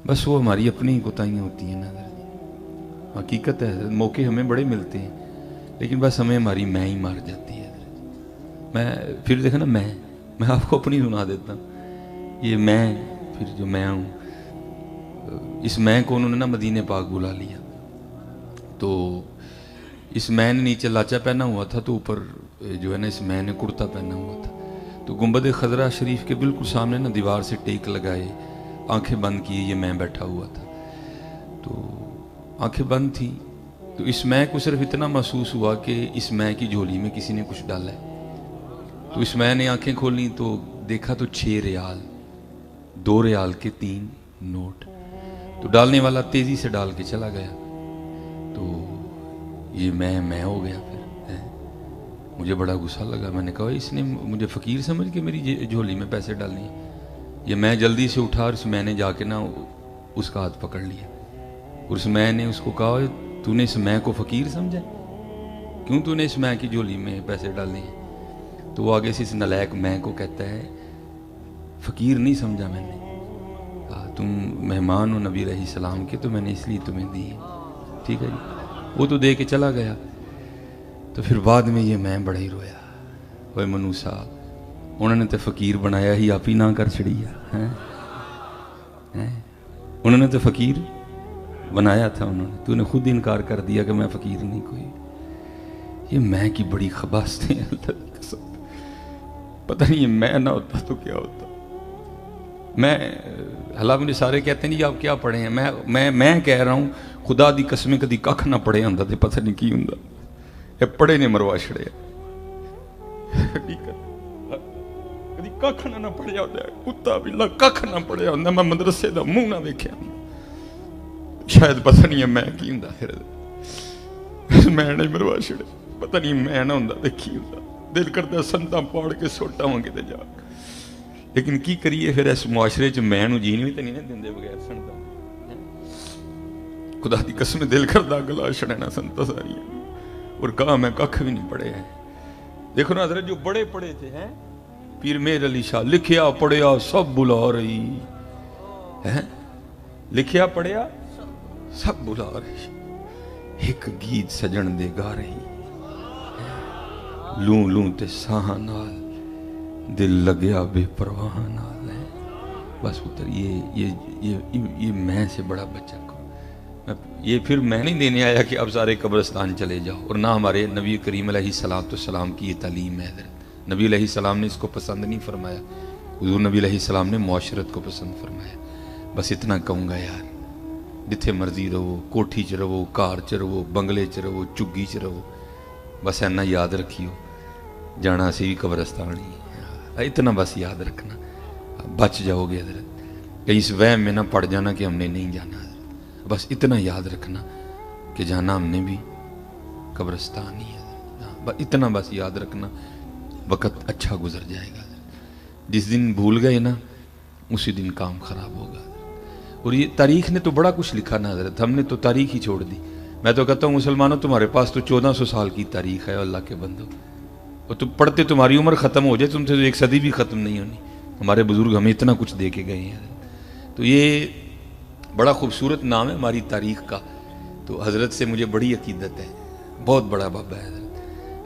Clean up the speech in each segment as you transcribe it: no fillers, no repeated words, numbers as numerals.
بس وہ ہماری اپنی کوتاہیاں ہوتی ہیں نا حضرت، حقیقت ہے حضرت، موقع ہمیں بڑے ملتے ہیں لیکن بس ہمیں ہماری میں ہی مار جاتی ہے حضرت۔ میں پھر دیکھا نا، میں آپ کو اپنی سنا دیتا ہوں، یہ میں پھر جو میں ہوں، اس میں کو انہوں نے نا مدینہ پاک بلا لیا، تو اس میں نے نیچے لاچا پہنا ہوا تھا، تو اوپر جو ہے نا اس میں نے کرتا پہنا ہوا تھا، تو گنبد خضرا شریف کے بالکل سامنے نا دیوار سے ٹیک لگائے، آنکھیں بند کیے، یہ میں بیٹھا ہوا تھا، تو آنکھیں بند تھیں، تو اس میں کو صرف اتنا محسوس ہوا کہ اس میں کی جھولی میں کسی نے کچھ ڈالا ہے، تو اس میں نے آنکھیں کھولیں تو دیکھا تو 6 ریال، 2 ریال کے 3 نوٹ، تو ڈالنے والا تیزی سے ڈال کے چلا گیا، تو یہ میں ہو گیا پھر مجھے بڑا غصہ لگا، میں نے کہا اس نے مجھے فقیر سمجھ کے میری جھولی میں پیسے ڈالنے ہیں، یہ میں جلدی سے اٹھا اور اس میں نے جا کے نا اس کا ہاتھ پکڑ لیا، اور اس میں نے اس کو کہا تو نے اس میں کو فقیر سمجھا، کیوں تو نے اس میں کی جھولی میں پیسے ڈالنے ہیں؟ تو وہ آگے سے اس نلائق میں کو کہتا ہے فقیر نہیں سمجھا میں نے، کہا تم مہمان ہو نبی علیہ السلام کے، تو میں نے اس لیے تمہیں دی ہے، ٹھیک ہے جی، وہ تو دے کے چلا گیا، تو پھر بعد میں یہ میں بڑا ہی رویا، اوے منو صاحب انہوں نے تو فقیر بنایا ہی، آپ ہی نہ کر چھڑیا، انہوں نے تو فقیر بنایا تھا، انہوں نے، تو نے خود انکار کر دیا کہ میں فقیر نہیں کوئی، یہ میں کی بڑی خباستیں ہیں اللہ کی قسم، پتہ نہیں یہ میں نہ ہوتا تو کیا ہوتا، میں حالانکہ مجھے سارے کہتے ہیں جی آپ کیا پڑھے ہیں، میں کہہ رہا ہوں خدا دی قسمیں کدی ککھ نہ پڑھے ہوندا تے پتہ نہیں کی ہوندا، یہ پڑھے نے مروا چھڑیا، کدی ککھ نہ پڑھیا ہوندا، کتا بلا ککھ نہ پڑھیا ہوندا، میں مدرسے دا منہ نہ ویکھیا، شاید پتہ نہیں ہے میں کی ہوندا، پھر میں نہیں مروا چھڑے، پتہ نہیں میں نہ ہوندا تے کی ہوندا، دل کردا سنتاں پاڑ کے سوٹا ہوں کتے جا، لیکن کی کریے پھر اس معاشرے چ میں نو جین بھی تے نہیں دیندے بغیر سنتا، خدا دی قسم دل کردا گلا چھڑنا سنتا ساری، اور کہا میں ککھ بھی نہیں پڑھے ہیں، دیکھو نا حضرت جو بڑے پڑھے تھے ہیں، پیر میر علی شاہ، لکھیا پڑھیا سب بلا رہی ہے، لکھیا پڑھیا سب بلا رہی، ایک گیت سجن دے گا رہی، لوں لوں تے ساہاں نال دل لگیا بے پرواہ نال ہے، بس پتر یہ میں سے بڑا بچہ کو، یہ پھر میں نہیں دینے آیا کہ اب سارے قبرستان چلے جاؤ، اور نہ ہمارے نبی کریم علیہ السلام کی یہ تعلیم ہے حضرت، نبی علیہ السلام نے اس کو پسند نہیں فرمایا، حضور نبی علیہ السلام نے معاشرت کو پسند فرمایا، بس اتنا کہوں گا یار، جتھے مرضی رہو، کوٹھی چ رہو، کار چ رہو، بنگلے چ رہو، چگی چ رہو، بس اینا یاد رکھیو جانا سی بھی قبرستان ہی، اتنا بس یاد رکھنا، بچ جاؤ گے حضرت، کہیں اس وہم میں نہ پڑ جانا کہ ہم نے نہیں جانا حضرت، بس اتنا یاد رکھنا کہ جانا ہم نے بھی قبرستان ہی ہے، اتنا بس یاد رکھنا، وقت اچھا گزر جائے گا، جس دن بھول گئے نا اسی دن کام خراب ہوگا، اور یہ تاریخ نے تو بڑا کچھ لکھا نا حضرت، ہم نے تو تاریخ ہی چھوڑ دی، میں تو کہتا ہوں مسلمانوں تمہارے پاس تو 1400 سال کی تاریخ ہے اللہ کے بندو، اور تم پڑھتے تمہاری عمر ختم ہو جائے تم سے تو 1 صدی بھی ختم نہیں ہونی، ہمارے بزرگ ہمیں اتنا کچھ دے کے گئے ہیں، تو یہ بڑا خوبصورت نام ہے ہماری تاریخ کا، تو حضرت سے مجھے بڑی عقیدت ہے، بہت بڑا بابا ہے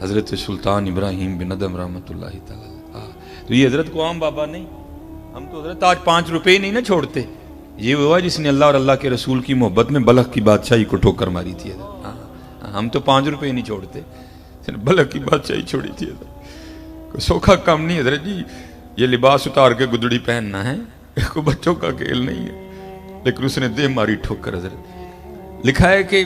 حضرت سلطان ابراہیم بن ادم رحمۃ اللہ تعالیٰ، تو یہ حضرت کو عام بابا نہیں، ہم تو حضرت آج 5 روپے نہیں نہ چھوڑتے، یہ ہوا جس نے اللہ اور اللہ کے رسول کی محبت میں بلخ کی بادشاہی کو ٹھوکر ماری تھی، ہم تو 5 روپے نہیں چھوڑتے، بلخ کی بادشاہی چھوڑی تھی، کوئی سوکھا کام نہیں حضرت جی، یہ لباس اتار کے گدڑی پہننا ہے، کوئی بچوں کا کھیل نہیں ہے، لیکن اس نے دے ماری ٹھوکر حضرت، لکھا ہے کہ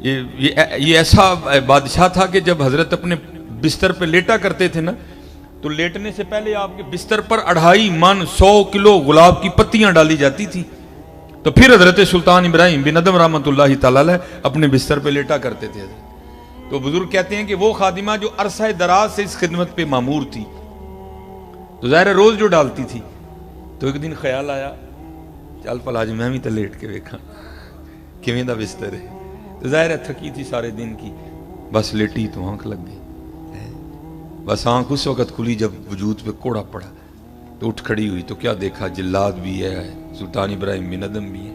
یہ ایسا بادشاہ تھا کہ جب حضرت اپنے بستر پہ لیٹا کرتے تھے نا، تو لیٹنے سے پہلے آپ کے بستر پر 2.5 من 100 کلو گلاب کی پتیاں ڈالی جاتی تھی، تو پھر حضرت سلطان ابراہیم بن ادم رحمۃ اللہ تعالیٰ اپنے بستر پہ لیٹا کرتے تھے، تو بزرگ کہتے ہیں کہ وہ خادمہ جو عرصہ دراز سے اس خدمت پہ مامور تھی، تو ظاہر روز جو ڈالتی تھی، تو ایک دن خیال آیا چل پل آج میں بھی تو لیٹ کے ویکھاں کیویں دا بستر ہے، تو ظاہر ہے تھکی تھی سارے دن کی، بس لیٹی تو آنکھ لگ گئی، بس آنکھ اس وقت کھلی جب وجود پہ کوڑا پڑا، تو اٹھ کھڑی ہوئی تو کیا دیکھا، جلاد بھی ہے، سلطان ابراہیم بن ادم بھی ہے،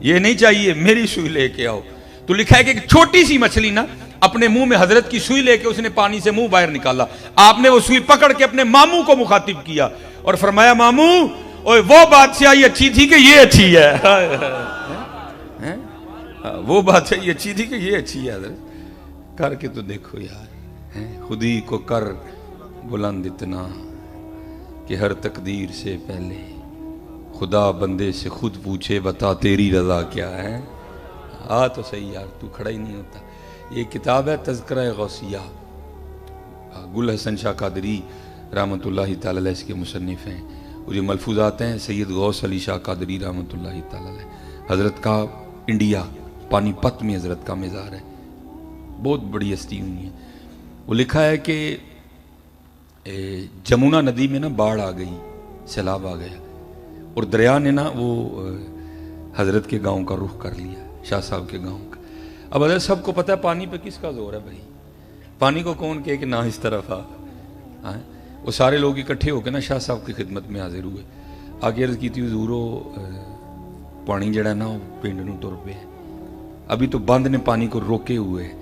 یہ نہیں چاہیے میری سوئی لے کے آؤ. تو لکھا ہے کہ ایک چھوٹی سی مچھلی نا اپنے منہ میں حضرت کی سوئی لے کے اس نے پانی سے منہ باہر نکالا. آپ نے وہ سوئی پکڑ کے اپنے ماموں کو مخاطب کیا اور فرمایا ماموں اوے وہ بادشاہی اچھی تھی کہ یہ اچھی ہے. وہ بادشاہی اچھی تھی کہ یہ اچھی ہے. حضرت کر کے تو دیکھو یار, خود ہی کو کر بلند اتنا کہ ہر تقدیر سے پہلے خدا بندے سے خود پوچھے بتا تیری رضا کیا ہے. تو صحیح یار, تو کھڑا ہی نہیں ہوتا. یہ کتاب ہے تذکرہ غوثیہ, گل حسن شاہ قادری رحمۃ اللہ تعالی علیہ اس کے مصنف ہیں. اور یہ ملفوظات ہیں سید غوث علی شاہ قادری رحمۃ اللہ تعالی علیہ. حضرت کا انڈیا پانی پت میں حضرت کا مزار ہے, بہت بڑی ہستی ہوئی ہے. وہ لکھا ہے کہ جمنا ندی میں نا باڑھ آ گئی, سیلاب آ گیا, اور دریا نے نا وہ حضرت کے گاؤں کا رخ کر لیا, شاہ صاحب کے گاؤں کا. اب حضرت سب کو پتہ ہے پانی پہ کس کا زور ہے بھائی, پانی کو کون کہے کہ نہ اس طرف آ. وہ سارے لوگ اکٹھے ہو کے نا شاہ صاحب کی خدمت میں حاضر ہوئے. آگے عرض کی تھی حضورو پانی جڑا نا وہ پنڈ نو تر پہ ہے. ابھی تو بند نے پانی کو روکے ہوئے ہیں,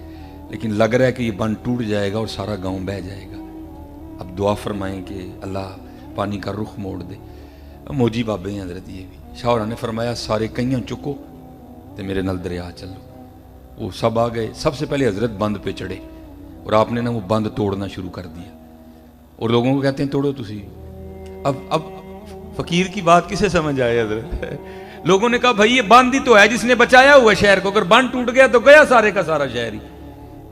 لیکن لگ رہا ہے کہ یہ بند ٹوٹ جائے گا اور سارا گاؤں بہہ جائے گا. اب دعا فرمائیں کہ اللہ پانی کا رخ موڑ دے. موجی بابے ہیں حضرت یہ بھی. شاہ نے فرمایا سارے کئیاں چکو تے میرے نال دریا چلو. وہ سب آ گئے. سب سے پہلے حضرت بند پہ چڑھے اور آپ نے نا وہ بند توڑنا شروع کر دیا, اور لوگوں کو کہتے ہیں توڑو تسی. اب فقیر کی بات کسے سمجھ آئے حضرت؟ لوگوں نے کہا بھائی یہ بند ہی تو ہے جس نے بچایا ہوا ہے شہر کو, اگر بند ٹوٹ گیا تو گیا سارے کا سارا شہر ہی.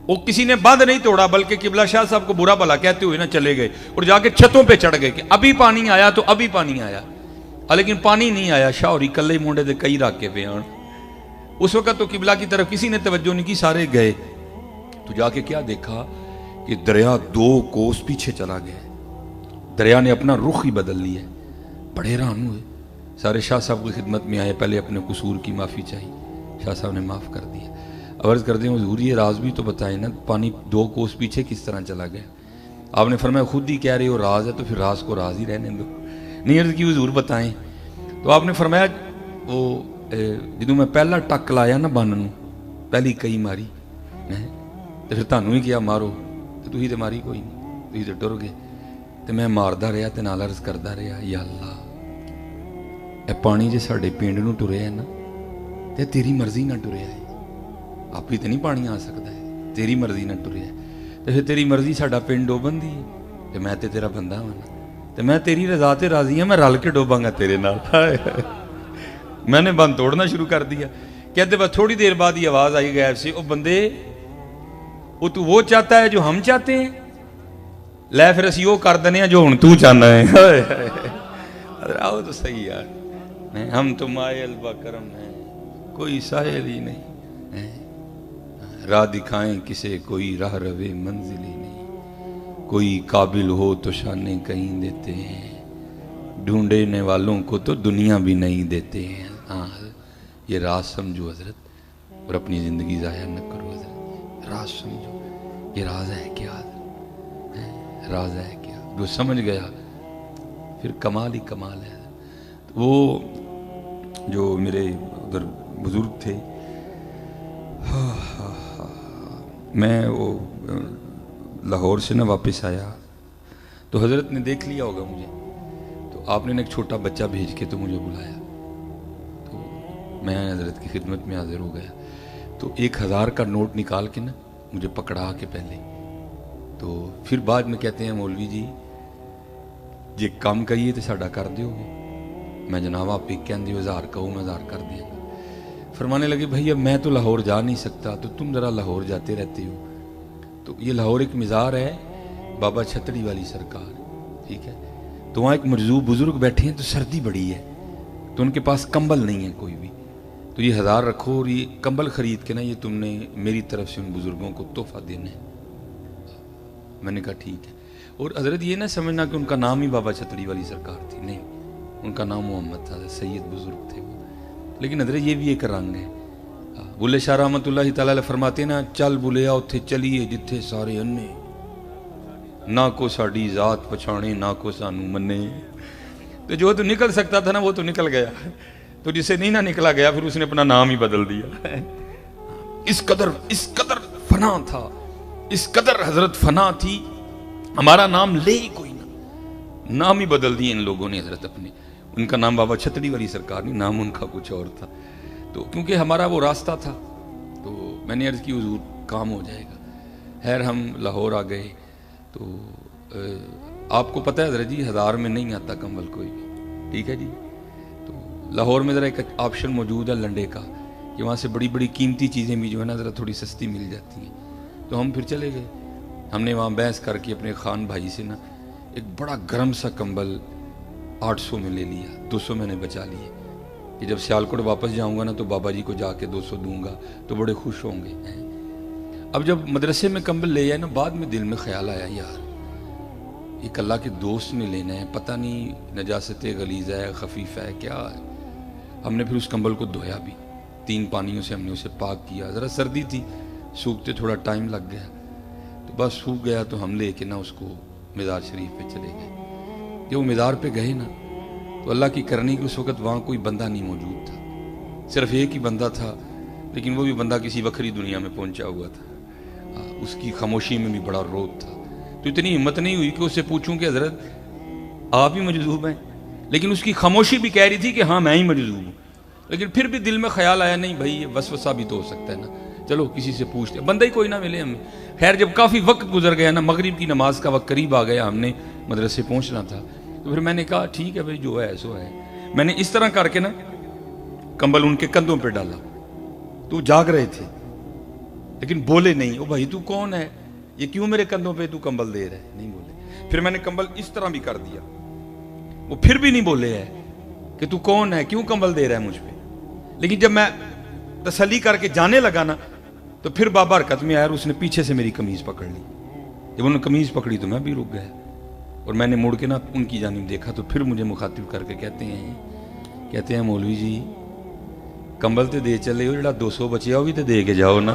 وہ کسی نے بند نہیں توڑا بلکہ قبلہ شاہ صاحب کو برا بھلا کہتے ہوئے نا چلے گئے اور جا کے چھتوں پہ چڑھ گئے کہ ابھی پانی آیا تو ابھی پانی آیا. لیکن پانی نہیں آیا. شاہ اور کلے مونڈے دے کئی راکے پہ آن. اس وقت تو قبلہ کی طرف کسی نے توجہ نہیں کی, سارے گئے. تو جا کے کیا دیکھا کہ دریا 2 کوس پیچھے چلا گیا. دریا نے اپنا رخ ہی بدل لیا. بڑے حیران ہوئے. سارے شاہ صاحب کی خدمت میں آئے, پہلے اپنے قصور کی معافی چاہی. شاہ صاحب نے معاف کر دیا. عرض کر دیں حضور یہ راز بھی تو بتائیں نا, پانی 2 کوس پیچھے کس طرح چلا گیا؟ آپ نے فرمایا خود ہی کہہ رہے ہو راز ہے تو پھر راز کو راز ہی رہنے دو. نہیں عرض کی حضور بتائیں. تو آپ نے فرمایا وہ جدوں میں پہلا ٹک لایا نا بن نو, پہلی کئی ماری تو پھر تانوں ہی کیا مارو, تو تھی تو ماری کوئی نہیں, تھی تو ٹر گئے. تو میں ماردا رہا تے نال عرض کردا رہا یا اللہ اے پانی جے ساڈے پنڈ نو ٹریا ہے نا تے تیری مرضی نہ ٹریا ہے. آپ ہی تے نہیں پانی آ سکدا ہے, تیری مرضی نہ ٹریا ہے. تے پھر تیری مرضی ساڈا پنڈ ڈوبن دی ہے تے میں تے تیرا بندہ ہاں نا, تے میں تیری رضا تے راضی ہاں, میں رل کے ڈوباں گا تیرے نال. میں نے بند توڑنا شروع کر دیا. کہتے بس تھوڑی دیر بعد یہ آواز آئی غیب سے, او بندے وہ تو وہ چاہتا ہے جو ہم چاہتے ہیں, لے پھر اسی وہ کر دنے ہیں جو ہن تو چاہنا ہے. آؤ تو صحیح یار, ہم تو مائل با کرم ہیں, کوئی سائل ہی نہیں. راہ دکھائیں کسے کوئی راہ روے منزل ہی نہیں, کوئی قابل ہو تو شانے کہیں دیتے ہیں, ڈھونڈنے والوں کو تو دنیا بھی نہیں دیتے ہیں. یہ راز سمجھو حضرت, اور اپنی زندگی ضائع نہ کرو حضرت. راز سمجھو, یہ راز ہے کیا حضرت, راز ہے کیا. جو سمجھ گیا پھر کمال ہی کمال ہے. وہ جو میرے ادھر بزرگ تھے, میں وہ لاہور سے نا واپس آیا تو حضرت نے دیکھ لیا ہوگا مجھے, تو آپ نے ایک چھوٹا بچہ بھیج کے تو مجھے بلایا. تو میں حضرت کی خدمت میں حاضر ہو گیا. تو 1000 کا نوٹ نکال کے نا مجھے پکڑا کے پہلے, تو پھر بعد میں کہتے ہیں مولوی جی جے کام کریے تو ساڈا کر دیو گے. میں جناب آپ ایک کہن دیو 1000 کہوں میں 1000 کر دیا گا. فرمانے لگے بھائی اب میں تو لاہور جا نہیں سکتا, تو تم ذرا لاہور جاتے رہتے ہو. تو یہ لاہور ایک مزار ہے بابا چھتڑی والی سرکار, ٹھیک ہے. تو وہاں ایک مرزوق بزرگ بیٹھے ہیں, تو سردی بڑی ہے, تو ان کے پاس کمبل نہیں ہے کوئی بھی. تو یہ 1000 رکھو اور یہ کمبل خرید کے نا یہ تم نے میری طرف سے ان بزرگوں کو تحفہ دینا ہے. میں نے کہا ٹھیک ہے. اور حضرت یہ نہ سمجھنا کہ ان کا نام ہی بابا چھتڑی والی سرکار تھی, نہیں, ان کا نام محمد تھا, سید بزرگ تھے وہ. لیکن حضرت یہ بھی ایک رنگ ہے. بلے شاہ رحمۃ اللہ تعالی علیہ فرماتے ہیں نا, چل بلیا اتھے چلیے جتھے سارے انے, نہ کو ساڈی ذات پچھانے نہ کو سانو منے. تو جو تو نکل سکتا تھا نا وہ تو نکل گیا. تو جسے نہیں نہ نکلا گیا پھر اس نے اپنا نام ہی بدل دیا. اس قدر فنا تھا, اس قدر حضرت فنا تھی, ہمارا نام لے ہی کوئی نہ, نام ہی بدل دیے ان لوگوں نے حضرت اپنے. ان کا نام بابا چھتڑی والی سرکار نہیں, نام ان کا کچھ اور تھا. تو کیونکہ ہمارا وہ راستہ تھا تو میں نے عرض کی حضور کام ہو جائے گا. خیر ہم لاہور آ گئے. تو آپ کو پتہ ہے حضرت جی 1000 میں نہیں آتا کمبل کوئی بھی, ٹھیک ہے جی. تو لاہور میں ذرا ایک آپشن موجود ہے لنڈے کا کہ وہاں سے بڑی بڑی قیمتی چیزیں بھی جو ہے نا ذرا تھوڑی سستی مل جاتی ہیں. تو ہم پھر چلے گئے. ہم نے وہاں بحث کر کے اپنے خان بھائی سے نا ایک بڑا گرم سا کمبل 800 میں لے لیا, 200 میں نے بچا لیے کہ جب سیالکوٹ واپس جاؤں گا نا تو بابا جی کو جا کے 200 دوں گا تو بڑے خوش ہوں گے. اب جب مدرسے میں کمبل لے آئے نا, بعد میں دل میں خیال آیا یار ایک اللہ کے دوست نے لینا ہے, پتہ نہیں نجاست غلیظ ہے خفیف ہے کیا ہے. ہم نے پھر اس کمبل کو دھویا بھی, 3 پانیوں سے ہم نے اسے پاک کیا. ذرا سردی تھی, سوکھتے تھوڑا ٹائم لگ گیا, تو بس سوکھ گیا. تو ہم لے کے نا اس کو مزار شریف پہ چلے گئے. جب وہ مزار پہ گئے نا تو اللہ کی کرنی کہ اس وقت وہاں کوئی بندہ نہیں موجود تھا, صرف ایک ہی بندہ تھا, لیکن وہ بھی بندہ کسی وکری دنیا میں پہنچا ہوا تھا. اس کی خاموشی میں بھی بڑا روت تھا. تو اتنی ہمت نہیں ہوئی کہ اس سے پوچھوں کہ حضرت آپ ہی مجذوب ہیں, لیکن اس کی خاموشی بھی کہہ رہی تھی کہ ہاں میں ہی مجذوب ہوں. لیکن پھر بھی دل میں خیال آیا نہیں بھائی یہ وسوسہ بھی تو ہو سکتا ہے نا, چلو کسی سے پوچھتے, بندہ ہی کوئی نہ ملے ہمیں. خیر جب کافی وقت گزر گیا نا, مغرب کی نماز کا وقت قریب آ گیا, ہم نے مدرسے پہنچنا تھا, تو پھر میں نے کہا ٹھیک ہے بھائی جو ہے سو ہے. میں نے اس طرح کر کے نا کمبل ان کے کندھوں پہ ڈالا. تو جاگ رہے تھے لیکن بولے نہیں. او بھائی تو کون ہے, یہ کیوں میرے کندھوں پہ تو کمبل دے رہے, نہیں بولے. پھر میں نے کمبل اس طرح بھی کر دیا, وہ پھر بھی نہیں بولے ہے کہ تو کون ہے, کیوں کمبل دے رہا ہے مجھ پہ. لیکن جب میں تسلی کر کے جانے لگا نا تو پھر بابا حرکت میں آیا, اس نے پیچھے سے میری قمیض پکڑ لی. جب انہوں نے قمیض پکڑی تو میں بھی رک گیا, اور میں نے مڑ کے نا ان کی جانب دیکھا تو پھر مجھے مخاطب کر کے کہتے ہیں مولوی جی کمبل تے دے چلے ہو, جڑا 200 بچیا وہ بھی تے دے کے جاؤ نا.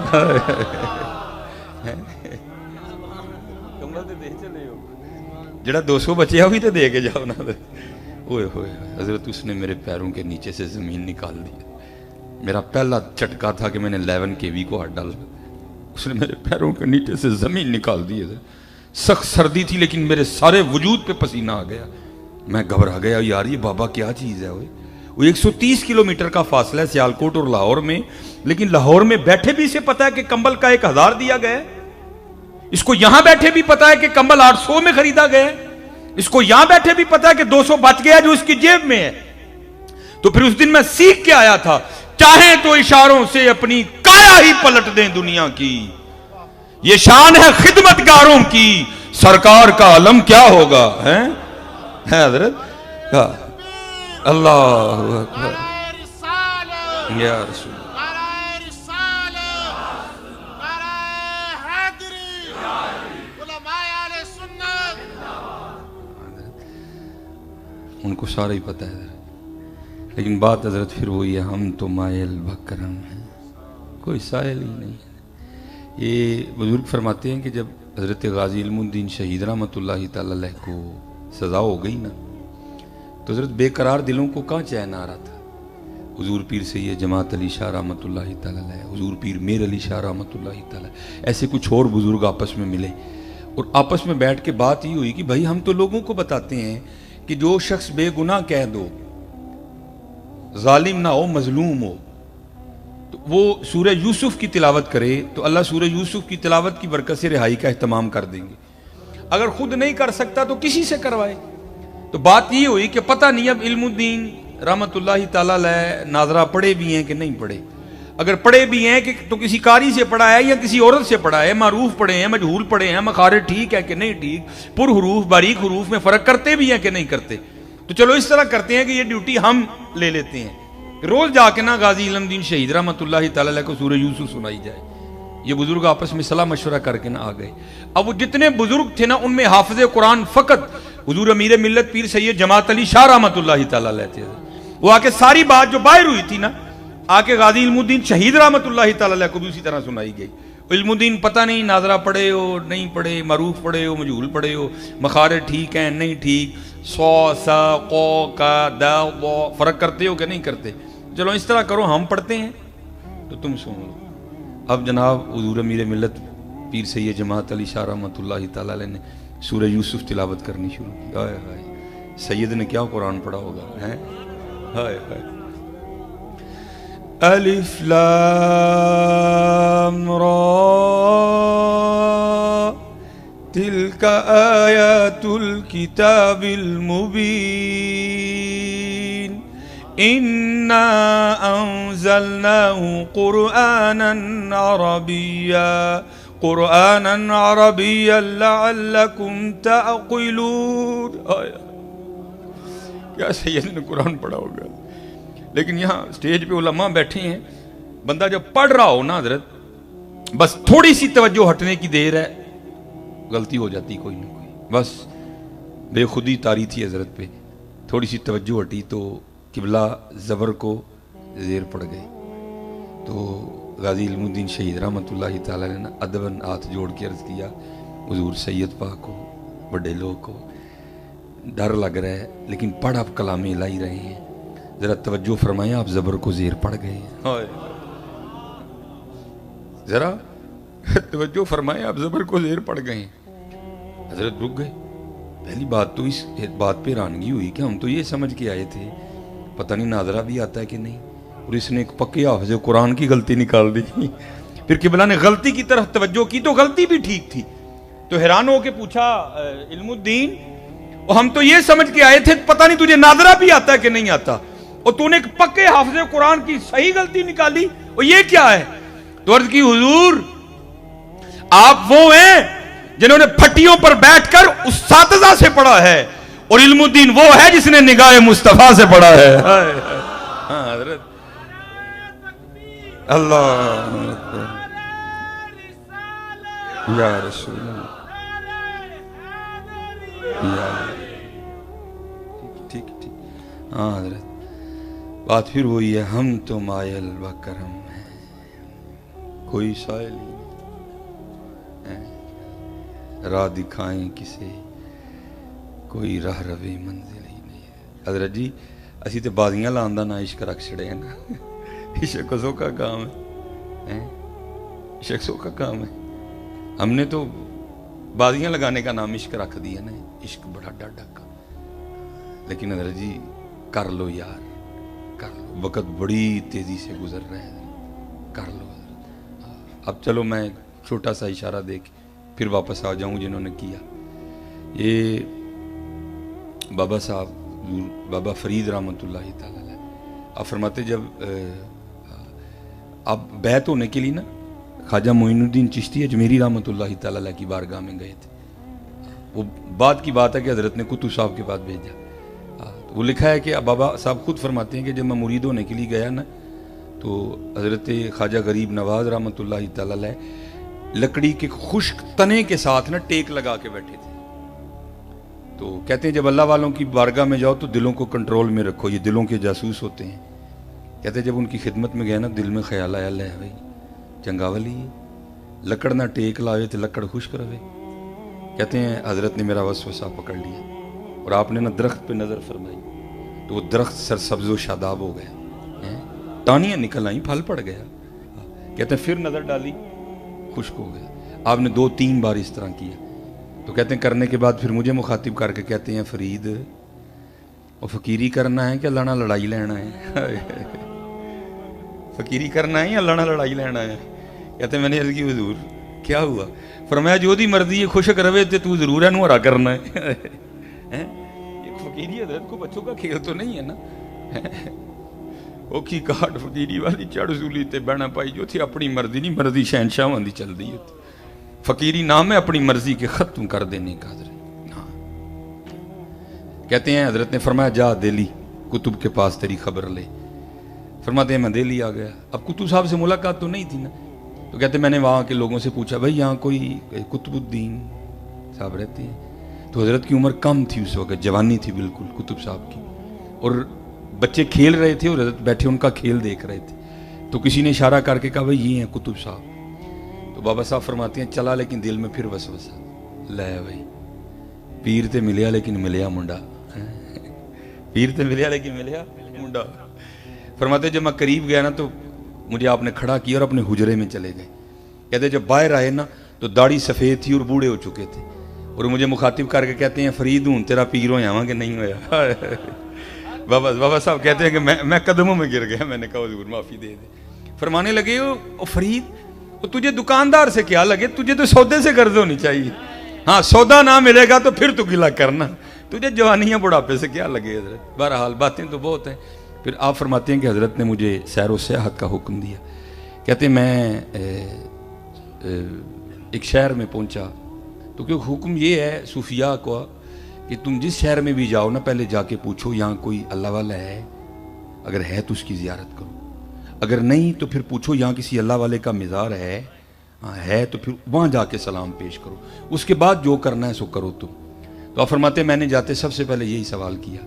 کمبل تے دے چلے ہو, جڑا 200 بچیا وہ بھی تے دے کے جاؤ نا. اوئے ہوئے حضرت اس نے میرے پیروں کے نیچے سے زمین نکال دی. میرا پہلا چٹکا تھا کہ میں نے 11 kV کو ہاتھ ڈالا, اس نے میرے پیروں کے نیچے سے زمین نکال دی. سخت سردی تھی لیکن میرے سارے وجود پہ پسینہ آ گیا. میں گھبرا گیا, یار یہ بابا کیا چیز ہے. وہ 130 کلومیٹر کا فاصلہ ہے سیالکوٹ اور لاہور میں, لیکن لاہور میں بیٹھے بھی اسے پتا ہے کہ کمبل کا 1000 دیا گیا ہے. اس کو یہاں بیٹھے بھی پتا ہے کہ کمبل 800 میں خریدا گیا ہے. اس کو یہاں بیٹھے بھی پتا ہے کہ 200 بچ گیا جو اس کی جیب میں ہے. تو پھر اس دن میں سیکھ کے آیا تھا, چاہے تو اشاروں سے اپنی کایا ہی پلٹ دیں دنیا کی, یہ شان ہے خدمت گاروں کی, سرکار کا علم کیا ہوگا ہے حضرت. اللہ اکبر یا رسول ان کو سارا ہی پتہ ہے. لیکن بات حضرت پھر وہی ہے, ہم تو مائل بکرم ہیں, کوئی سائل ہی نہیں. یہ بزرگ فرماتے ہیں کہ جب حضرت غازی علم الدین شہید رحمۃ اللہ تعالی علیہ کو سزا ہو گئی نا تو حضرت بے قرار دلوں کو کہاں چین آ رہا تھا. حضور پیر سید جماعت علی شاہ رحمۃ اللہ تعالی علیہ, حضور پیر میر علی شاہ رحمۃ اللہ تعالی, ایسے کچھ اور بزرگ آپس میں ملے اور آپس میں بیٹھ کے بات یہ ہوئی کہ بھائی ہم تو لوگوں کو بتاتے ہیں کہ جو شخص بے گناہ کہہ دو, ظالم نہ ہو, مظلوم ہو, تو وہ سورہ یوسف کی تلاوت کرے تو اللہ سورہ یوسف کی تلاوت کی برکت سے رہائی کا اہتمام کر دیں گے. اگر خود نہیں کر سکتا تو کسی سے کروائے. تو بات یہ ہوئی کہ پتہ نہیں اب علم الدین رحمۃ اللہ تعالی علیہ ناظرہ پڑھے بھی ہیں کہ نہیں پڑھے. اگر پڑھے بھی ہیں کہ تو کسی قاری سے پڑھا ہے یا کسی عورت سے پڑھا ہے, معروف پڑھے ہیں, مجہول پڑھے ہیں, مخارج ٹھیک ہے کہ نہیں ٹھیک, پر حروف باریک حروف میں فرق کرتے بھی ہیں کہ نہیں کرتے. تو چلو اس طرح کرتے ہیں کہ یہ ڈیوٹی ہم لے لیتے ہیں, روز جا کے نا غازی علم الدین شہید رحمۃ اللہ تعالی علیہ کو سورہ یوسف سنائی جائے. یہ بزرگ آپس میں صلاح مشورہ کر کے نا آ گئے. اب وہ جتنے بزرگ تھے نا ان میں حافظ قرآن فقط حضور امیر ملت پیر سید جماعت علی شاہ رحمۃ اللہ تعالی علیہ تھے. وہ آ کے ساری بات جو باہر ہوئی تھی نا آ کے غازی علم الدین شہید رحمۃ اللہ تعالی علیہ کو بھی اسی طرح سنائی گئی. علم الدین پتہ نہیں ناظرہ پڑھے ہو نہیں پڑھے, معروف پڑھے ہو مجہول پڑھے ہو, مخارج ٹھیک ہیں نہیں ٹھیک, سو سا قو کا دا فرق کرتے ہو کہ نہیں کرتے. چلو اس طرح کرو ہم پڑھتے ہیں تو تم سن لو. اب جناب حضور امیر ملت پیر سید جماعت علی شاہ رحمۃ اللہ تعالی علیہ نے سورہ یوسف تلاوت کرنی شروع کی. ہائے ہائے سید نے کیا قرآن پڑھا ہوگا ہیں. ہائے ہائے الف لام را تلک آیات الکتاب المبین انا انزلناه قرآنا عربیا لعلکم تعقلون. کیا سید نے قرآن پڑھا ہوگا. لیکن یہاں سٹیج پہ علماء بیٹھے ہیں, بندہ جب پڑھ رہا ہو نا حضرت, بس تھوڑی سی توجہ ہٹنے کی دیر ہے, غلطی ہو جاتی کوئی نہ کوئی. بس بے خودی تاری تھی حضرت پہ, تھوڑی سی توجہ ہٹی تو قبلہ زبر کو زیر پڑ گئے. تو غازی علم الدین شہید رحمۃ اللہ تعالی نے ادباً ہاتھ جوڑ کے عرض کیا حضور سید پاک کو, بڑے لوگ کو ڈر لگ رہا ہے لیکن پڑھ آپ کلام الہی رہے ہیں, ذرا توجہ فرمائیں, آپ زبر کو زیر پڑ گئے ہیں. ذرا توجہ فرمائیں, آپ زبر کو زیر پڑ گئے ہیں. حضرت رک گئے. پہلی بات تو اس بات پہ حیرانگی ہوئی کہ ہم تو یہ سمجھ کے آئے تھے پتہ نہیں ناظرہ بھی آتا ہے کہ نہیں, اور اس نے ایک پکے حافظ قرآن کی غلطی نکال دی. پھر قبلہ نے غلطی کی طرف توجہ کی تو غلطی بھی ٹھیک تھی. تو حیران ہو کے پوچھا علم الدین, اور ہم تو یہ سمجھ کے آئے تھے پتہ نہیں تجھے ناظرہ بھی آتا ہے کہ نہیں آتا, اور تو نے ایک پکے حافظ قرآن کی صحیح غلطی نکالی, اور یہ کیا ہے؟ تو عرض کی حضور آپ وہ ہیں جنہوں نے پھٹیوں پر بیٹھ کر اساتذہ سے پڑھا ہے, اور علم الدین وہ ہے جس نے نگاہ مصطفیٰ سے پڑھا ہے. ہاں حضرت اللہ یا رسول اللہ. ٹھیک ٹھیک. ہاں حضرت بات پھر وہی ہے, ہم تو مائل و کرم ہیں, کوئی سائل ہی راہ دکھائیں کسے, کوئی راہ روی منزل ہی نہیں ہے. حضرت جی اسی تے بازیاں لاندہ نہ عشق رکھ چھڑے ہیں نا. عشق سو کا کام ہے, عشق سو کا کام ہے. ہم نے تو بازیاں لگانے کا نام عشق رکھ دیا نا, عشق بڑا ڈاڈا کا. لیکن حضرت جی کر لو یار, کر لو, وقت بڑی تیزی سے گزر رہا ہے, کر لو حضرت. اب چلو میں چھوٹا سا اشارہ دے کے پھر واپس آ جاؤں جنہوں نے کیا. یہ بابا صاحب بابا فرید رحمۃ اللہ تعالی علیہ, آپ فرماتے جب آپ بیعت ہونے کے لیے نا خواجہ معین الدین چشتی اجمیری رحمۃ اللہ تعالی علیہ کی بارگاہ میں گئے تھے. وہ بعد کی بات ہے کہ حضرت نے کتب صاحب کے پاس بھیجا. وہ لکھا ہے کہ بابا صاحب خود فرماتے ہیں کہ جب میں مرید ہونے کے لیے گیا نا تو حضرت خواجہ غریب نواز رحمۃ اللہ تعالی علیہ لکڑی کے خشک تنے کے ساتھ نا ٹیک لگا کے بیٹھے تھے. تو کہتے ہیں جب اللہ والوں کی بارگاہ میں جاؤ تو دلوں کو کنٹرول میں رکھو, یہ دلوں کے جاسوس ہوتے ہیں. کہتے ہیں جب ان کی خدمت میں گیا نا دل میں خیال آیا لے بھائی چنگا ولی لکڑ نہ ٹیک لاوے تو لکڑ خشک رہے. کہتے ہیں حضرت نے میرا وسوسہ پکڑ لیا اور آپ نے نا درخت پہ نظر فرمائی تو وہ درخت سرسبز و شاداب ہو گیا, ٹانیاں نکل آئیں, پھل پڑ گیا. کہتے ہیں پھر نظر ڈالی خشک ہو گیا. آپ نے 2-3 بار اس طرح کیا. تو کہتے ہیں کرنے کے بعد پھر مجھے مخاطب کر کے کہتے ہیں فرید وہ فقیری کرنا ہے کہ اللہ نہ لڑائی لینا ہے؟ فقیری کرنا ہے یا اللہ نہ لڑائی لینا ہے؟ کہتے ہیں میں نے عرض کی حضور کیا ہوا؟ فرمایا جو دی مرضی ہے خشک روے تے تو ضرور ہے نورا کرنا ہے. ایک فقیری حضرت کو بچوں کا کھیل تو نہیں ہے نا. اوکھی کاٹ فقیری والی چڑھ سولی تے بہنا پائی جو تھی اپنی مرضی نہیں, مرضی شہنشاہ واندی چل دی ہوتی. فقیری نام ہے اپنی مرضی کے ختم کر دینے کا حضرت. کہتے ہیں حضرت نے فرمایا جا دہلی کتب کے پاس تیری خبر لے. فرماتے ہیں میں دہلی آ گیا. اب کتب صاحب سے ملاقات تو نہیں تھی نا, تو کہتے ہیں میں نے وہاں کے لوگوں سے پوچھا بھائی یہاں کوئی قطب الدین صاحب رہتے ہیں؟ تو حضرت کی عمر کم تھی اس وقت, جوانی تھی بالکل کتب صاحب کی, اور بچے کھیل رہے تھے اور حضرت بیٹھے ان کا کھیل دیکھ رہے تھے. تو کسی نے اشارہ کر کے کہا بھائی یہ ہیں کتب صاحب. تو بابا صاحب فرماتے ہیں چلا لیکن دل میں پھر وسوسہ لے بھائی پیر تے ملیا لیکن ملیا منڈا, پیر تے ملیا لیکن ملیا منڈا. فرماتے جب میں قریب گیا نا تو مجھے آپ نے کھڑا کیا اور اپنے حجرے میں چلے گئے. کہتے جب باہر آئے نا تو داڑھی سفید تھی اور بوڑھے ہو چکے تھے, اور مجھے مخاطب کر کے کہتے ہیں فرید ہوں تیرا پیر ہو جاواں کہ نہیں ہویا. بابا صاحب کہتے ہیں کہ میں قدموں میں گر گیا. میں نے کہا حضور معافی دے دے. فرمانے لگے او فرید تجھے دکاندار سے کیا لگے, تجھے تو سودے سے قرض ہونی چاہیے. ہاں سودا نہ ملے گا تو پھر تو گلا کرنا, تجھے جوانیاں بڑھاپے سے کیا لگے حضرت. بہرحال باتیں تو بہت ہیں. پھر آپ فرماتے ہیں کہ حضرت نے مجھے سیر و سیاحت کا حکم دیا. کہتے ہیں میں ایک شہر میں پہنچا تو کیونکہ حکم یہ ہے صوفیاء کو کہ تم جس شہر میں بھی جاؤ نا پہلے جا کے پوچھو یہاں کوئی اللہ والا ہے, اگر ہے تو اس کی زیارت کرو, اگر نہیں تو پھر پوچھو یہاں کسی اللہ والے کا مزار ہے, ہاں ہے تو پھر وہاں جا کے سلام پیش کرو, اس کے بعد جو کرنا ہے سو کرو تم. تو آپ فرماتے ہیں میں نے جاتے سب سے پہلے یہی سوال کیا.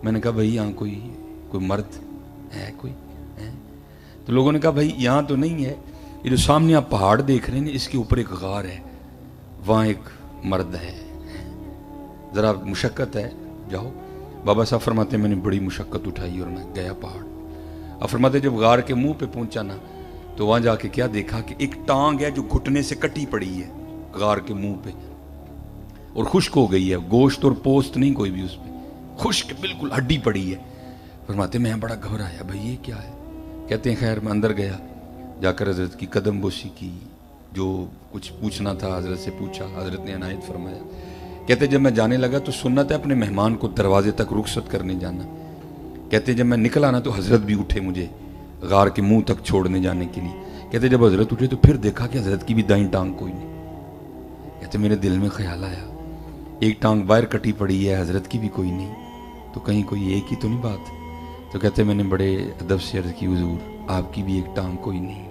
میں نے کہا بھائی یہاں کوئی مرد ہے کوئی ہے؟ تو لوگوں نے کہا بھائی یہاں تو نہیں ہے, یہ جو سامنے آپ پہاڑ دیکھ رہے ہیں اس کے اوپر ایک غار ہے, وہاں ایک مرد ہے, ذرا مشقت ہے جاؤ. بابا صاحب فرماتے ہیں میں نے بڑی مشقت اٹھائی اور میں گیا پہاڑ. اب فرماتے جب غار کے منہ پہ پہنچا نا تو وہاں جا کے کیا دیکھا کہ ایک ٹانگ ہے جو گھٹنے سے کٹی پڑی ہے غار کے منہ پہ اور خشک ہو گئی ہے, گوشت اور پوست نہیں کوئی بھی اس پہ, خشک بالکل ہڈی پڑی ہے. فرماتے میں بڑا گھبرایا بھائی یہ کیا ہے. کہتے ہیں خیر میں اندر گیا, جا کر حضرت کی قدم بوسی کی, جو کچھ پوچھنا تھا حضرت سے پوچھا, حضرت نے عنایت فرمایا. کہتے جب میں جانے لگا تو سنت ہے اپنے مہمان کو دروازے تک رخصت کرنے جانا. کہتے جب میں نکلا نا تو حضرت بھی اٹھے مجھے غار کے منہ تک چھوڑنے جانے کے لیے. کہتے جب حضرت اٹھے تو پھر دیکھا کہ حضرت کی بھی دائیں ٹانگ کوئی نہیں. کہتے میرے دل میں خیال آیا ایک ٹانگ باہر کٹی پڑی ہے, حضرت کی بھی کوئی نہیں, تو کہیں کوئی ایک ہی تو نہیں بات. تو کہتے میں نے بڑے ادب سے عرض کی حضور آپ کی بھی ایک ٹانگ کوئی نہیں,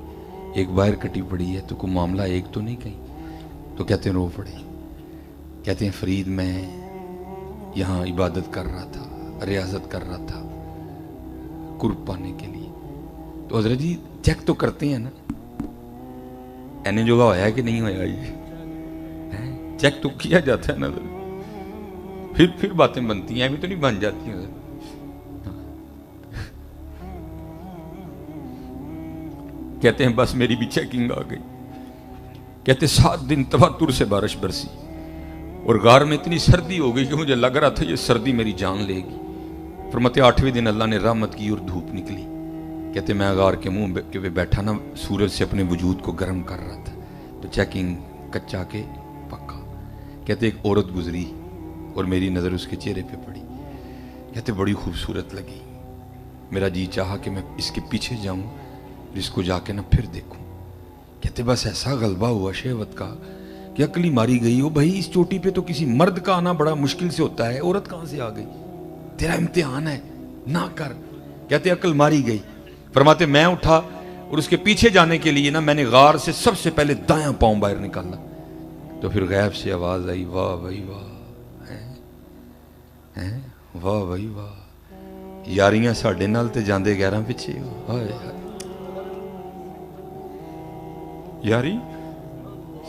ایک باہر کٹی پڑی ہے, تو کوئی معاملہ ایک تو نہیں کہیں. تو کہتے ہیں رو پڑے. کہتے ہیں فرید میں یہاں عبادت کر رہا تھا, ریاضت کر رہا تھا قرب پانے کے لیے. تو حضرت جی چیک تو کرتے ہیں نا اینے جو ہوا ہے کہ نہیں ہوا, یہ چیک تو کیا جاتا ہے نا, پھر باتیں بنتی ہیں, ابھی تو نہیں بن جاتی ہیں. کہتے ہیں بس میری بھی چیکنگ آ گئی. کہتے 7 دن تواتر سے بارش برسی اور غار میں اتنی سردی ہو گئی کہ مجھے لگ رہا تھا یہ سردی میری جان لے گی. فرماتے 8ویں دن اللہ نے رحمت کی اور دھوپ نکلی. کہتے میں غار کے منہ پہ بیٹھا نا سورج سے اپنے وجود کو گرم کر رہا تھا, تو چیکنگ کچا کے پکا. کہتے ایک عورت گزری اور میری نظر اس کے چہرے پہ پڑی. کہتے بڑی خوبصورت لگی, میرا جی چاہا کہ میں اس کے پیچھے جاؤں, اس کو جا کے نا پھر دیکھوں. کہتے بس ایسا غلبہ ہوا شہوت کا کہ عقل ہی ماری گئی. ہو بھائی اس چوٹی پہ تو کسی مرد کا آنا بڑا مشکل سے ہوتا ہے, عورت کہاں سے آ گئی, تیرا امتحان ہے نہ کر. کہتے عقل ماری گئی. فرماتے میں اٹھا اور اس کے پیچھے جانے کے لیے نا میں نے غار سے سب سے پہلے دایاں پاؤں باہر نکالا. تو پھر غیب سے آواز آئی واہ بھائی واہ, واہ بھائی واہ, یاریاں ساڈے نال تے جاندے غیراں پیچھے. یاری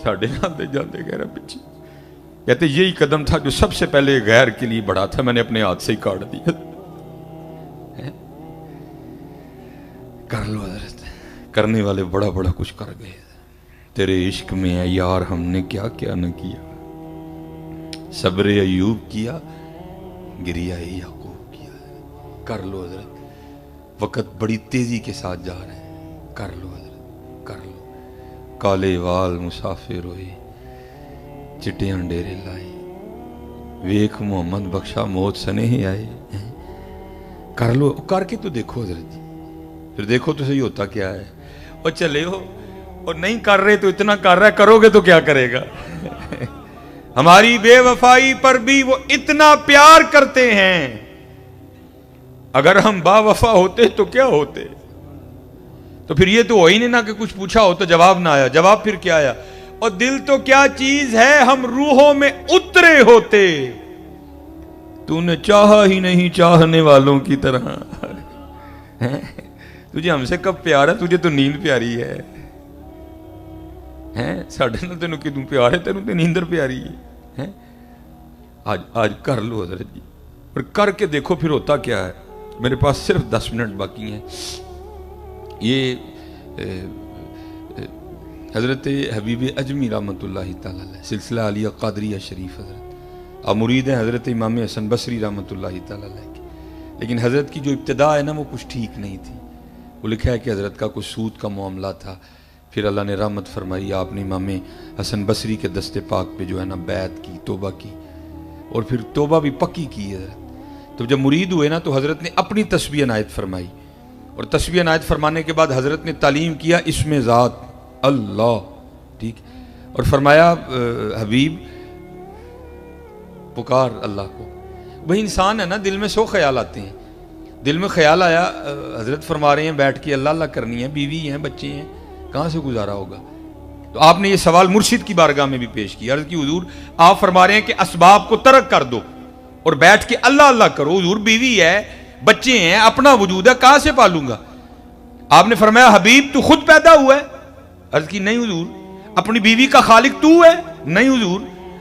ساڈے نال تے جاندے غیراں پیچھے. کہتے یہی قدم تھا جو سب سے پہلے غیر کے لیے بڑھا تھا, میں نے اپنے ہاتھ سے ہی کاٹ دیا. کر لو حضرت, کرنے والے بڑا بڑا کچھ کر گئے. تیرے عشق میں ہے یار ہم نے کیا کیا نہ کیا, صبر ایوب کیا, گریہ یعقوب کیا. کر لو حضرت, وقت بڑی تیزی کے ساتھ جا رہے ہیں, کر لو حضرت کر لو. کالے وال مسافر ہوئے, چٹے ڈیرے لائے, ویکھ محمد بخشا موت سنے آئے. کر لو, کر کے تو دیکھو حضرت جی, پھر دیکھو تو صحیح ہوتا کیا ہے. اور چلے ہو اور نہیں کر رہے تو اتنا کر رہا ہے, کرو گے تو کیا کرے گا. ہماری بے وفائی پر بھی وہ اتنا پیار کرتے ہیں, اگر ہم با وفا ہوتے تو کیا ہوتے. تو پھر یہ تو ہو ہی نہیں نا کہ کچھ پوچھا ہو تو جواب نہ آیا, جواب پھر کیا آیا. اور دل تو کیا چیز ہے ہم روحوں میں اترے ہوتے, تو نے چاہا ہی نہیں چاہنے والوں کی طرح. تجھے ہم سے کب پیار ہے, تجھے تو نیند پیاری ہے. ساڑھے نال تینوں کدوں پیار ہے, تینوں تے نیندر پیاری ہے. آج کر لو حضرت جی, اور کر کے دیکھو پھر ہوتا کیا ہے. میرے پاس صرف 10 منٹ باقی ہیں. یہ حضرت حبیب اجمی رحمۃ اللہ تعالی علیہ سلسلہ علیہ قادریہ شریف حضرت آپ مرید ہیں حضرت امام حسن بصری رحمۃ اللہ تعالی علیہ کی. لیکن حضرت کی جو ابتدا ہے نا وہ کچھ ٹھیک نہیں تھی. وہ لکھا ہے کہ حضرت کا کچھ سود کا معاملہ تھا, پھر اللہ نے رحمت فرمائی, آپ نے امام حسن بصری کے دست پاک پہ جو ہے نا بیعت کی, توبہ کی, اور پھر توبہ بھی پکی کی حضرت. تو جب مرید ہوئے نا تو حضرت نے اپنی تسبیح عنایت فرمائی, اور تسبیح عنایت فرمانے کے بعد حضرت نے تعلیم کیا اسم ذات اللہ, ٹھیک, اور فرمایا حبیب پکار اللہ کو. وہی انسان ہے نا, دل میں 100 خیال آتے ہیں. دل میں خیال آیا, حضرت فرما رہے ہیں بیٹھ کے اللہ اللہ کرنی ہے, بیوی ہیں, بچے ہیں, کہاں سے گزارا ہوگا؟ تو آپ نے یہ سوال مرشد کی بارگاہ میں بھی پیش کیا. عرض کی حضور آپ فرما رہے ہیں کہ اسباب کو ترک کر دو اور بیٹھ کے اللہ اللہ کرو. حضور بیوی ہے, بچے ہیں, اپنا وجود ہے, کہاں سے پالوں گا؟ آپ نے فرمایا حبیب تو خود پیدا ہوا ہے. عرض کی نہیں حضور. اپنی بیوی کا خالق تو ہے؟ نہیں حضور.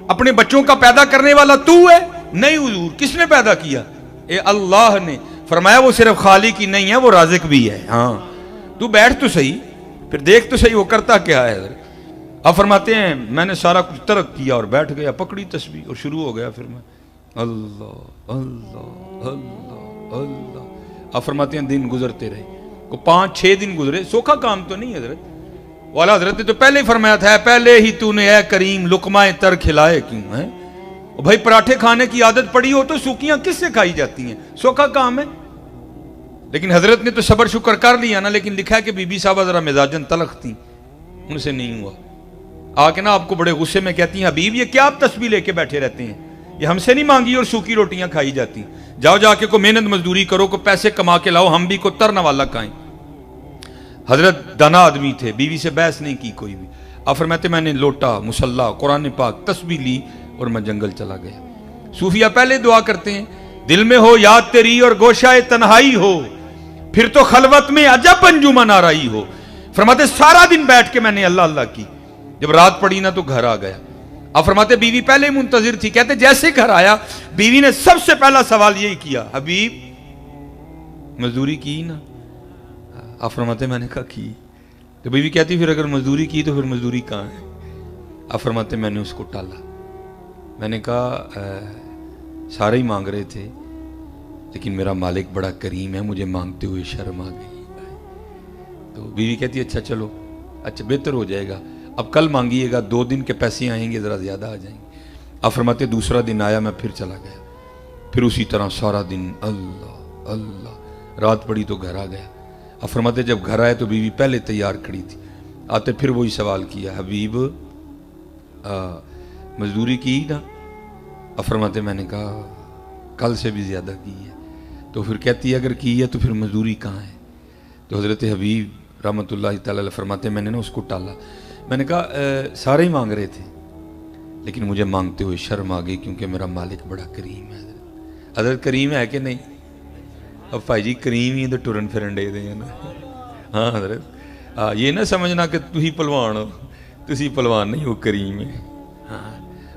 اپنے بچوں کا پیدا کرنے والا تو ہے؟ نہیں حضور. کس نے پیدا کیا؟ اے اللہ نے. فرمایا وہ صرف خالق ہی نہیں ہے, وہ رازق بھی ہے. ہاں تو بیٹھ تو صحیح, پھر دیکھ تو صحیح وہ کرتا کیا ہے. آپ فرماتے ہیں میں نے سارا کچھ ترک کیا اور بیٹھ گیا, پکڑی تسبیح اور شروع ہو گیا. پھر میں اللہ اللہ اللہ اللہ. آپ فرماتے ہیں دن گزرتے رہے, کو 5-6 دن گزرے. سوکھا کام تو نہیں حضرت. والا حضرت نے تو پہلے ہی فرمایا تھا پہلے ہی تو نے اے کریم لقمہ تر کھلائے کیوں ہے. بھائی پراٹھے کھانے کی عادت پڑی ہو تو سوکھیاں کس سے کھائی جاتی ہیں؟ سوکھا کام ہے. لیکن حضرت نے تو صبر شکر کر لیا نا, لیکن لکھا ہے کہ بی بی صاحبہ ذرا مزاجن تلخ تھی, ان سے نہیں ہوا. آ کے نا آپ کو بڑے غصے میں کہتی ہیں حبیب یہ کیا آپ تسبیح لے کے بیٹھے رہتے ہیں, یہ ہم سے نہیں مانگی اور سوکھی روٹیاں کھائی جاتی. جاؤ جا کے کو محنت مزدوری کرو, کو پیسے کما کے لاؤ, ہم بھی کو ترنا والا کھائیں. حضرت دانا آدمی تھے, بیوی سے بحث نہیں کی کوئی بھی. آپ فرماتے میں نے لوٹا, مصلا, قرآن پاک, تسبیح لی اور میں جنگل چلا گیا. صوفیہ پہلے دعا کرتے ہیں دل میں ہو یاد تیری اور گوشہ تنہائی ہو, پھر تو خلوت میں عجب انجمن آرائی ہو. فرماتے سارا دن بیٹھ کے میں نے اللہ اللہ کی. جب رات پڑی نا تو گھر آ گیا. آپ فرماتے بیوی پہلے منتظر تھی. کہتے جیسے گھر آیا بیوی نے سب سے پہلا سوال یہی کیا حبیب مزدوری کی نا؟ آپ فرماتے میں نے کہا کی. تو بیوی کہتی پھر اگر مزدوری کی تو پھر مزدوری کہاں ہے؟ آپ فرماتے میں نے اس کو ٹالا. میں نے کہا سارے ہی مانگ رہے تھے لیکن میرا مالک بڑا کریم ہے, مجھے مانگتے ہوئے شرم آ گئی. تو بیوی کہتی اچھا چلو, اچھا بہتر ہو جائے گا, اب کل مانگیے گا, 2 دن کے پیسے آئیں گے, ذرا زیادہ آ جائیں گے. آپ فرماتے دوسرا دن آیا, میں پھر چلا گیا. پھر اسی طرح سارا دن اللہ اللہ. رات پڑی تو گھر آ گیا. آپ فرماتے جب گھر آئے تو بیوی پہلے تیار کھڑی تھی. آتے پھر وہی سوال کیا حبیب مزدوری کی نا؟ آپ فرماتے میں نے کہا کل سے بھی زیادہ کی ہے. تو پھر کہتی ہے اگر کی ہے تو پھر مزدوری کہاں ہے؟ تو حضرت حبیب رحمۃ اللہ تعالی علیہ فرماتے میں نے نا اس کو ٹالا. میں نے کہا سارے ہی مانگ رہے تھے لیکن مجھے مانگتے ہوئے شرم آ گئی کیونکہ میرا مالک بڑا کریم ہے. حضرت کریم ہے کہ نہیں؟ اب بھائی جی کریم ہی تو ٹرن پھرن دے دیں نا. ہاں حضرت یہ نہ سمجھنا کہ تھی پلوان ہو, تسی پلوان نہیں ہو, کریم ہے.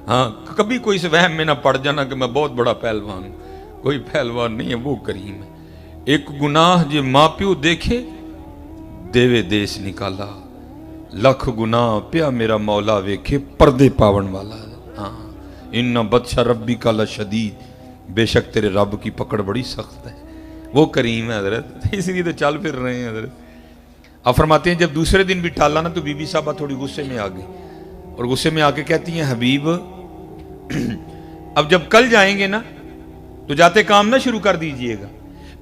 ہاں کبھی کوئی سے وہم میں نہ پڑ جانا کہ میں بہت بڑا پہلوان ہوں. کوئی پہلوان نہیں ہے, وہ کریم ہے. ایک گناہ جے ماں پیو دیکھے دیوے دیس نکالا, لکھ گناہ پیا میرا مولا ویکھے پردے پاون والا. ہاں ان بطش ربی کا لشدید, بے شک تیرے رب کی پکڑ بڑی سخت ہے. وہ کریم ہے حضرت, اس لیے تو چل پھر رہے ہیں حضرت. آپ فرماتے ہیں جب دوسرے دن بھی ٹالا نا تو بی بی صاحبہ تھوڑی غصے میں آ گئی, اور غصے میں آ کے کہتی ہیں حبیب اب جب کل جائیں گے نا تو جاتے کام نہ شروع کر دیجئے گا,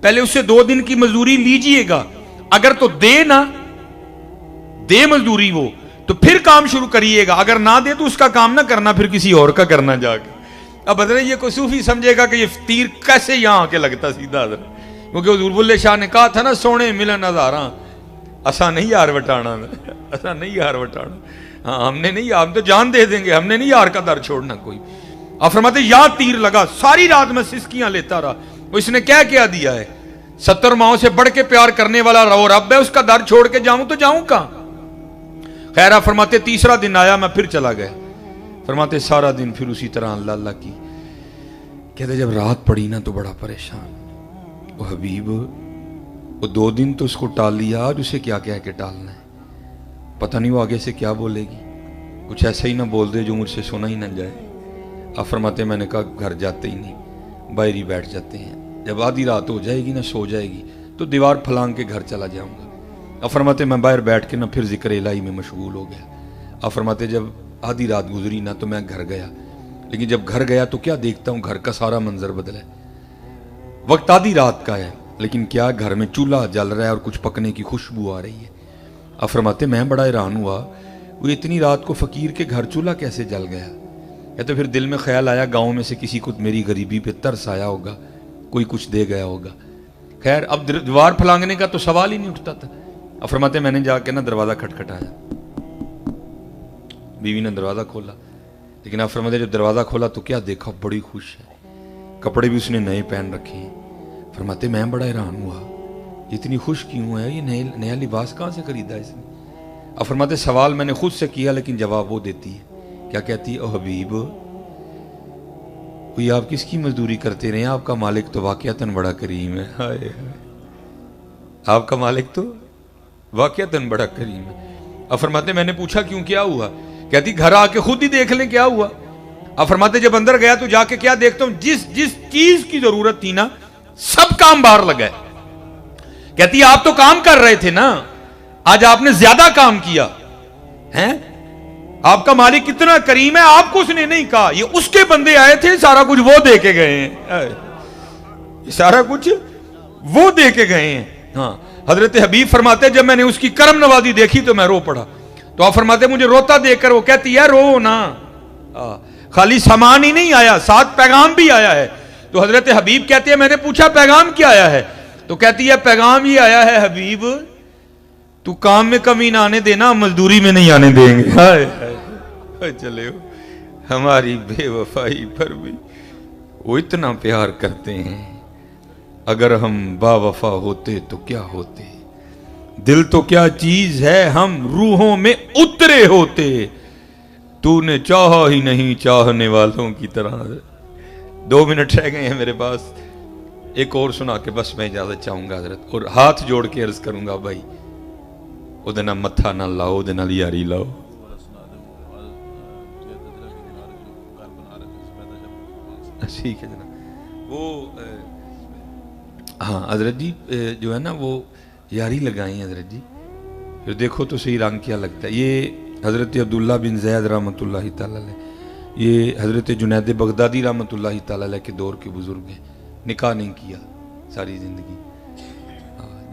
پہلے اس سے 2 دن کی مزدوری لیجئے گا, اگر تو دے نا دے مزدوری وہ تو پھر کام شروع کریے گا, اگر نہ دے تو اس کا کام نہ کرنا, پھر کسی اور کا کرنا جا کے. اب حضرت یہ کوئی صوفی سمجھے گا کہ یہ تیر کیسے یہاں آ کے لگتا سیدھا حضرت, کیونکہ حضور بلے شاہ نے کہا تھا نا سونے ملن ہزاراں اسا نہیں یار وٹانا, اسا نہیں یار وٹانا. ہاں ہم نے نہیں, ہم تو جان دے دیں گے, ہم نے نہیں یار کا در چھوڑنا کوئی. آپ فرماتے یا تیر لگا, ساری رات میں سسکیاں لیتا رہا. اس نے کیا دیا ہے, 70 ماؤں سے بڑھ کے پیار کرنے والا رو رب ہے, اس کا در چھوڑ کے جاؤں تو جاؤں کہاں. خیر آپ فرماتے تیسرا دن آیا, میں پھر چلا گیا. فرماتے سارا دن پھر اسی طرح اللہ اللہ کی. کہتے جب رات پڑی نا تو بڑا پریشان, وہ حبیب وہ 2 دن تو اس کو ٹال لیا, آج اسے کیا کہہ کے ٹالنا ہے؟ پتہ نہیں وہ آگے سے کیا بولے گی, کچھ ایسا ہی نہ بول دے جو مجھ سے سنا ہی نہ جائے. آپ فرماتے ہیں میں نے کہا گھر جاتے ہی نہیں, باہر ہی بیٹھ جاتے ہیں. جب آدھی رات ہو جائے گی نا, سو جائے گی, تو دیوار پھلانگ کے گھر چلا جاؤں گا. آپ فرماتے میں باہر بیٹھ کے نا پھر ذکر الہی میں مشغول ہو گیا. آپ فرماتے جب آدھی رات گزری نا تو میں گھر گیا, لیکن جب گھر گیا تو کیا دیکھتا ہوں, گھر کا سارا منظر بدلا ہے. وقت آدھی رات کا ہے, لیکن کیا گھر میں چولہا جل رہا ہے اور کچھ پکنے کی خوشبو آ رہی ہے. آپ فرماتے میں بڑا حیران ہوا, وہ اتنی رات کو فقیر کے گھر چولہا کیسے جل گیا؟ یا تو پھر دل میں خیال آیا گاؤں میں سے کسی کو میری غریبی پہ ترس آیا ہوگا, کوئی کچھ دے گیا ہوگا. خیر اب دیوار پھلانگنے کا تو سوال ہی نہیں اٹھتا تھا. اب فرماتے میں نے جا کے نا دروازہ کھٹکھٹایا, بیوی نے دروازہ کھولا, لیکن آپ فرماتے جب دروازہ کھولا تو کیا دیکھا, بڑی خوش ہے, کپڑے بھی اس نے نئے پہن رکھے ہیں. فرماتے میں بڑا حیران ہوا, اتنی خوش کیوں ہے, یہ نیا لباس کہاں سے خریدا اس نے؟ اب فرماتے سوال میں نے خود سے کیا, لیکن جواب وہ دیتی ہے. کیا کہتی ہے؟ او حبیب, کوئی آپ کس کی مزدوری کرتے رہے, آپ کا مالک تو واقعتاً بڑا کریم ہے. ہائے آپ کا مالک تو واقعتاً بڑا کریم ہے. اب فرماتے میں نے پوچھا کیوں, کیا ہوا؟ کہتی گھر آ کے خود ہی دیکھ لیں کیا ہوا. اب فرماتے جب اندر گیا تو جا کے کیا دیکھتا ہوں, جس چیز کی ضرورت تھی نا سب کام باہر لگا ہے. کہتی آپ تو کام کر رہے تھے نا, آج آپ نے زیادہ کام کیا ہیں. آپ کا مالک کتنا کریم ہے, آپ کو اس نے نہیں کہا, یہ اس کے بندے آئے تھے, سارا کچھ وہ دے کے گئے ہیں, سارا کچھ وہ دے کے گئے ہیں. ہاں حضرت حبیب فرماتے جب میں نے اس کی کرم نوازی دیکھی تو میں رو پڑا. تو آپ فرماتے مجھے روتا دیکھ کر وہ کہتی ہے رو نا, خالی سامان ہی نہیں آیا, ساتھ پیغام بھی آیا ہے. تو حضرت حبیب کہتے ہیں میں نے پوچھا پیغام کیا آیا ہے؟ تو کہتی ہے پیغام یہ آیا ہے حبیب, تو کام میں کمی نہ آنے دینا, مزدوری میں نہیں آنے دیں گے. ہائے چلے ہو, ہماری بے وفائی پر بھی وہ اتنا پیار کرتے ہیں. اگر ہم با وفا ہوتے تو کیا ہوتے, دل تو کیا چیز ہے, ہم روحوں میں اترے ہوتے. تو نے چاہا ہی نہیں چاہنے والوں کی طرح. 2 منٹ رہ گئے ہیں میرے پاس, ایک اور سنا کے بس میں اجازت چاہوں گا حضرت, اور ہاتھ جوڑ کے عرض کروں گا بھائی او دے نال متھا نہ لاؤ, او دے نال یاری لاؤ. ٹھیک ہے جناب. وہ ہاں حضرت جی جو ہے نا وہ یاری لگائیں حضرت جی, پھر دیکھو تو صحیح رنگ کیا لگتا ہے. یہ حضرت عبداللہ بن زید رحمۃ اللہ تعالی علیہ, یہ حضرت جنید بغدادی رحمۃ اللہ تعالی علیہ کے دور کے بزرگ ہیں. نکاح نہیں کیا ساری زندگی,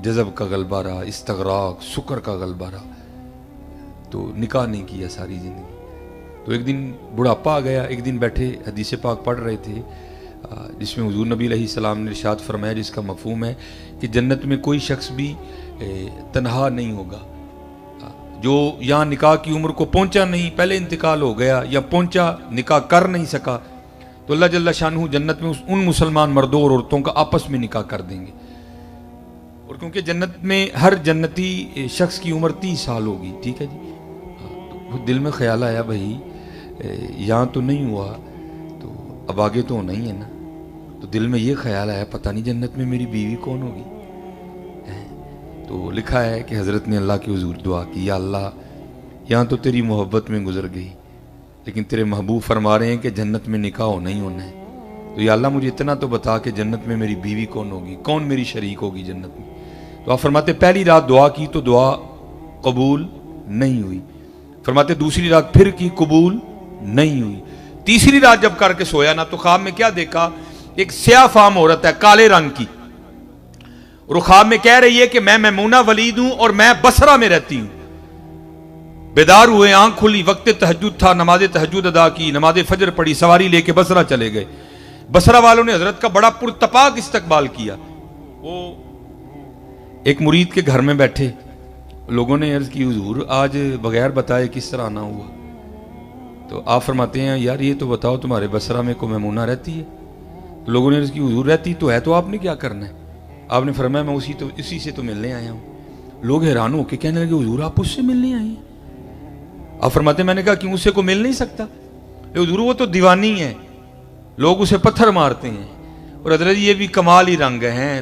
جذب کا غلبہ رہا, استغراق سکر کا غلبہ رہا, تو نکاح نہیں کیا ساری زندگی. تو ایک دن بڑھاپا آ گیا. ایک دن بیٹھے حدیث پاک پڑھ رہے تھے جس میں حضور نبی علیہ السلام نے ارشاد فرمایا, جس کا مفہوم ہے کہ جنت میں کوئی شخص بھی تنہا نہیں ہوگا. جو یہاں نکاح کی عمر کو پہنچا نہیں, پہلے انتقال ہو گیا, یا پہنچا نکاح کر نہیں سکا, تو اللہ جل شانہ جنت میں ان مسلمان مردوں اور عورتوں کا آپس میں نکاح کر دیں گے. اور کیونکہ جنت میں ہر جنتی شخص کی عمر 30 سال ہوگی. ٹھیک ہے جی. تو دل میں خیال آیا بھائی یہاں تو نہیں ہوا, تو اب آگے تو ہونا ہی ہے نا. تو دل میں یہ خیال آیا پتہ نہیں جنت میں میری بیوی کون ہوگی. تو لکھا ہے کہ حضرت نے اللہ کے حضور دعا کی, یا اللہ یہاں تو تیری محبت میں گزر گئی, لیکن تیرے محبوب فرما رہے ہیں کہ جنت میں نکاح ہونا ہی ہونا ہے. تو یا اللہ مجھے اتنا تو بتا کہ جنت میں میری بیوی کون ہوگی, کون میری شریک ہوگی جنت میں. تو آپ فرماتے پہلی رات دعا کی تو دعا قبول نہیں ہوئی. فرماتے دوسری رات پھر کی, قبول نہیں ہوئی. تیسری رات جب کر کے سویا نا تو خواب میں کیا دیکھا, ایک سیاہ فام عورت ہے کالے رنگ کی, اور خواب میں کہہ رہی ہے کہ میں میمونہ ولید ہوں اور میں بصرہ میں رہتی ہوں. بیدار ہوئے, آنکھ کھلی, وقت تہجد تھا, نماز تہجد ادا کی, نماز فجر پڑھی, سواری لے کے بصرہ چلے گئے. بصرہ والوں نے حضرت کا بڑا پرتپاک استقبال کیا. وہ ایک مرید کے گھر میں بیٹھے, لوگوں نے عرض کی حضور آج بغیر بتائے کس طرح آنا ہوا. تو آپ فرماتے ہیں یار یہ تو بتاؤ تمہارے بصرہ میں کوئی میمونہ رہتی ہے؟ لوگوں نے عرض کی حضور رہتی تو ہے, تو آپ نے کیا کرنا ہے؟ آپ نے فرمایا میں اسی سے تو ملنے آیا ہوں. لوگ حیران ہو کے کہنے لگے حضور آپ اس سے ملنے آئے ہیں؟ آپ فرماتے میں نے کہا کیوں, اس سے کوئی مل نہیں سکتا؟ حضور وہ تو دیوانی ہے, لوگ اسے پتھر مارتے ہیں, اور حضرت یہ بھی کمال ہی رنگ ہیں,